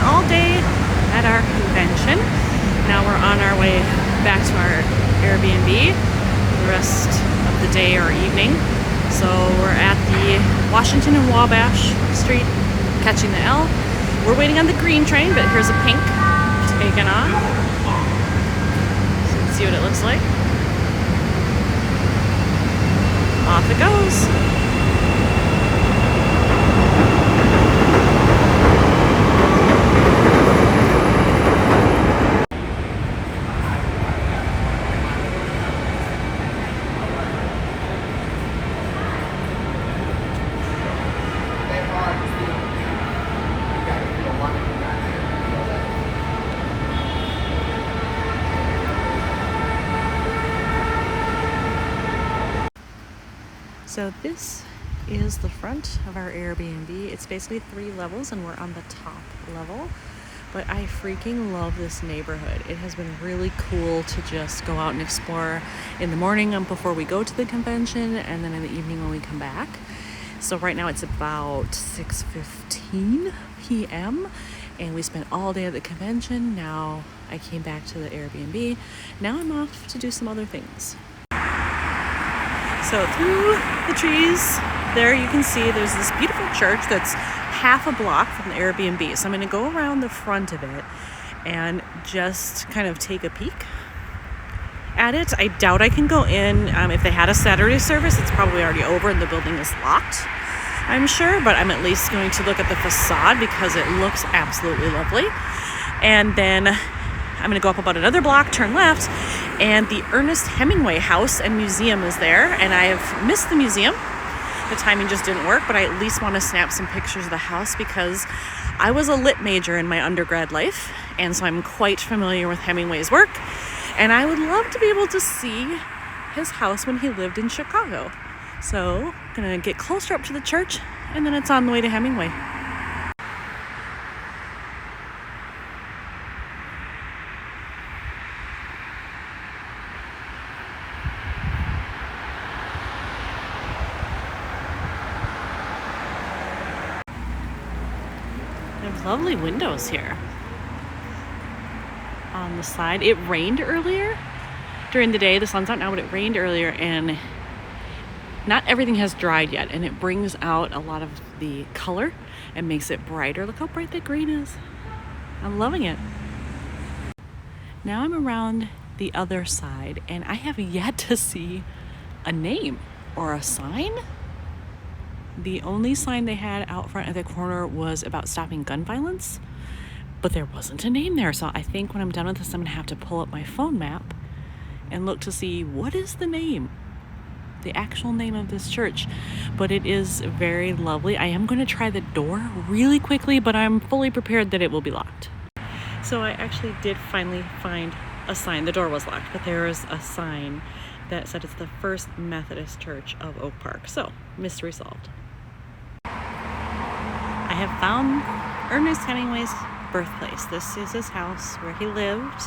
all day at our convention. Now we're on our way back to our Airbnb for the rest of the day or evening. So we're at the Washington and Wabash Street, catching the L. We're waiting on the green train, but here's a pink taken on. So let's see what it looks like. Off it goes. So this is the front of our Airbnb. It's basically 3 levels and we're on the top level. But I freaking love this neighborhood. It has been really cool to just go out and explore in the morning before we go to the convention, and then in the evening when we come back. So right now it's about 6:15 p.m. and we spent all day at the convention. Now I came back to the Airbnb. Now I'm off to do some other things. So through the trees there you can see there's this beautiful church that's half a block from the Airbnb. So I'm going to go around the front of it and just kind of take a peek at it. I doubt I can go in. If they had a Saturday service, it's probably already over and the building is locked, I'm sure, but I'm at least going to look at the facade because it looks absolutely lovely. And then I'm going to go up about another block, turn left, and the Ernest Hemingway house and museum is there. And I have missed the museum. The timing just didn't work, but I at least want to snap some pictures of the house because I was a lit major in my undergrad life, and so I'm quite familiar with Hemingway's work. And I would love to be able to see his house when he lived in Chicago. So I'm going to get closer up to the church, and then it's on the way to Hemingway. Lovely windows here on the side. It rained earlier during the day. The sun's out now, but it rained earlier and not everything has dried yet, and it brings out a lot of the color and makes it brighter. Look how bright the green is. I'm loving it. Now I'm around the other side and I have yet to see a name or a sign. The only sign they had out front at the corner was about stopping gun violence, but there wasn't a name there. So I think when I'm done with this, I'm gonna have to pull up my phone map and look to see what is the name, the actual name of this church. But it is very lovely. I am gonna try the door really quickly, but I'm fully prepared that it will be locked. So I actually did finally find a sign. The door was locked, but there is a sign that said it's the First Methodist Church of Oak Park. So mystery solved. I have found Ernest Hemingway's birthplace. This is his house where he lived.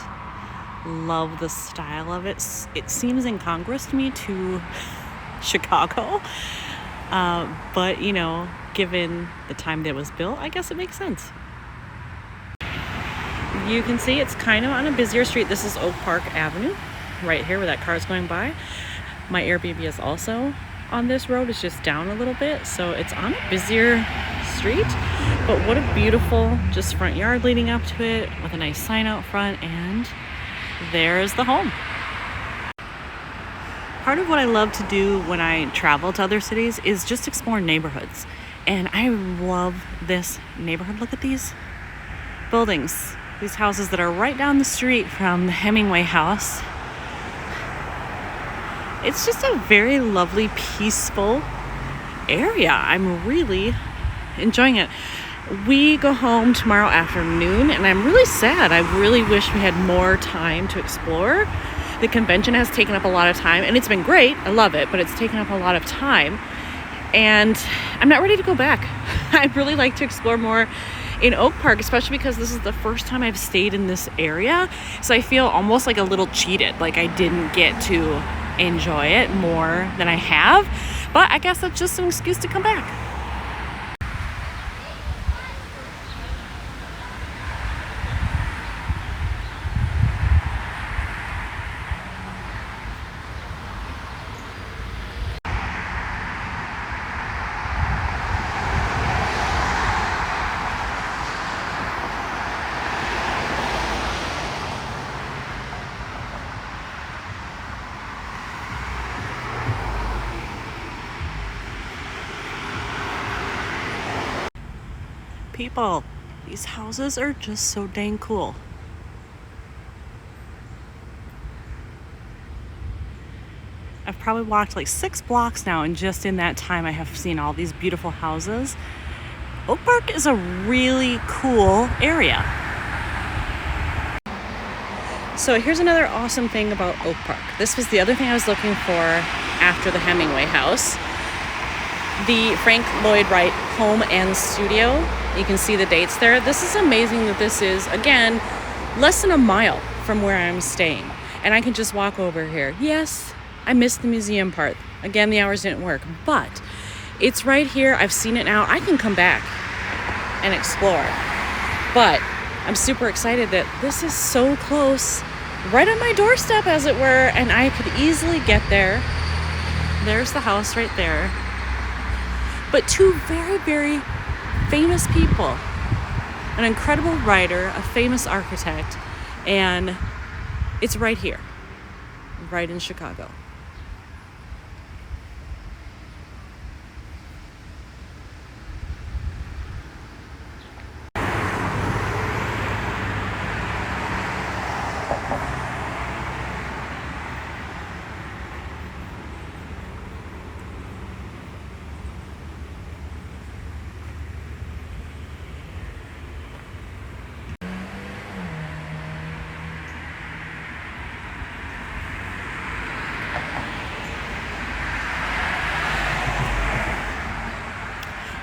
Love the style of it. It seems incongruous to me to Chicago, but you know, given the time that it was built, I guess it makes sense. You can see it's kind of on a busier street. This is Oak Park Avenue, right here where that car is going by. My Airbnb is also on this road. It's just down a little bit, so it's on a busier street, but what a beautiful just front yard leading up to it with a nice sign out front, and there's the home. Part of what I love to do when I travel to other cities is just explore neighborhoods, and I love this neighborhood. Look at these buildings, these houses that are right down the street from the Hemingway house. It's just a very lovely, peaceful area. I'm really enjoying it. We go home tomorrow afternoon and I'm really sad. I really wish we had more time to explore. The convention has taken up a lot of time and it's been great. I love it, but it's taken up a lot of time and I'm not ready to go back. I'd really like to explore more in Oak Park, especially because this is the first time I've stayed in this area. So I feel almost like a little cheated, like I didn't get to enjoy it more than I have. But I guess that's just an excuse to come back. People, these houses are just so dang cool. I've probably walked like 6 blocks now, and just in that time I have seen all these beautiful houses. Oak Park is a really cool area. So here's another awesome thing about Oak Park. This was the other thing I was looking for after the Hemingway house. The Frank Lloyd Wright home and studio. You can see the dates there. This is amazing that this is, again, less than a mile from where I'm staying. And I can just walk over here. Yes, I missed the museum part. Again, the hours didn't work, but it's right here. I've seen it now. I can come back and explore. But I'm super excited that this is so close, right on my doorstep, as it were, and I could easily get there. There's the house right there. But two very, very famous people. An incredible writer, a famous architect, and it's right here, right in Chicago.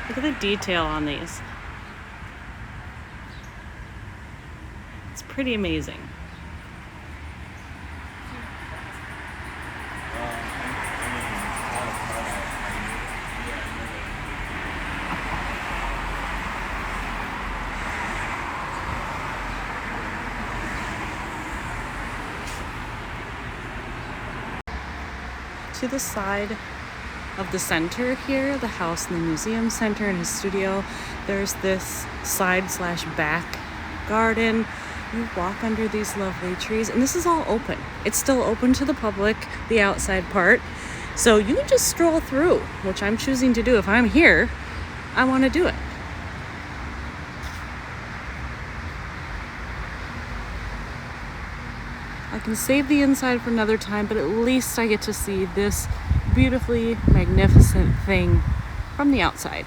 Look at the detail on these. It's pretty amazing. To the side of the center here, the house and the museum center and his studio, there's this side/back garden. You walk under these lovely trees, and this is all open. It's still open to the public, the outside part. So you can just stroll through, which I'm choosing to do. If I'm here, I want to do it. I can save the inside for another time, but at least I get to see this beautifully magnificent thing from the outside.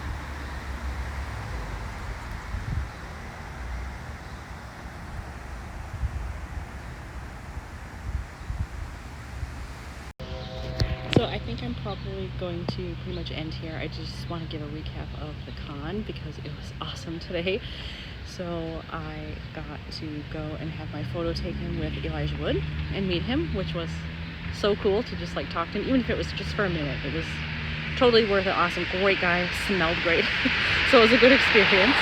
So I think I'm probably going to pretty much end here. I just want to give a recap of the con because it was awesome today. So I got to go and have my photo taken with Elijah Wood and meet him, which was so cool to just like talk to him, even if it was just for a minute. It was totally worth it. Awesome, great guy, smelled great. So it was a good experience.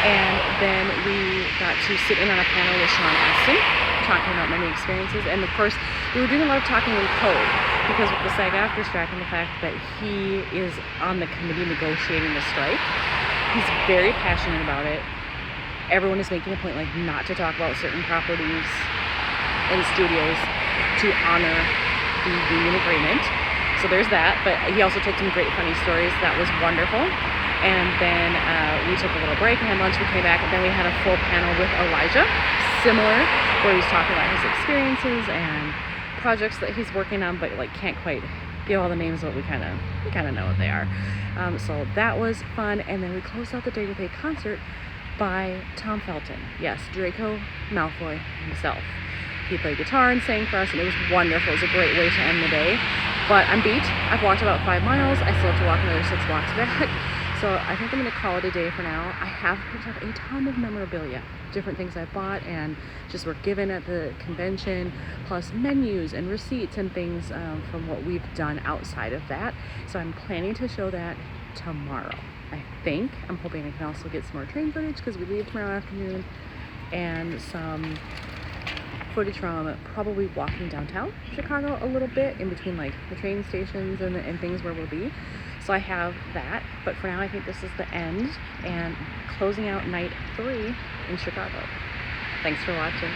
And then we got to sit in on a panel with Sean Astin, talking about many experiences. And of course, we were doing a lot of talking in code because with the SAG-AFTRA strike and the fact that he is on the committee negotiating the strike, he's very passionate about it. Everyone is making a point like not to talk about certain properties and studios to honor the union agreement. So there's that, but he also told some great funny stories. That was wonderful. And then we took a little break and had lunch. We came back, and then we had a full panel with Elijah, similar, where he was talking about his experiences and projects that he's working on, but like can't quite give all the names, but we kind of know what they are. So that was fun. And then we closed out the day with a concert by Tom Felton. Yes, Draco Malfoy himself. He played guitar and sang for us, and it was wonderful. It was a great way to end the day. But I'm beat. I've walked about 5 miles. I still have to walk another 6 blocks back. So I think I'm going to call it a day for now. I have picked up a ton of memorabilia, different things I bought and just were given at the convention, plus menus and receipts and things from what we've done outside of that. So I'm planning to show that tomorrow. I think. I'm hoping I can also get some more train footage because we leave tomorrow afternoon, and some footage from probably walking downtown Chicago a little bit in between like the train stations and things where we'll be. So I have that, but for now I think this is the end and closing out night 3 in Chicago. Thanks for watching.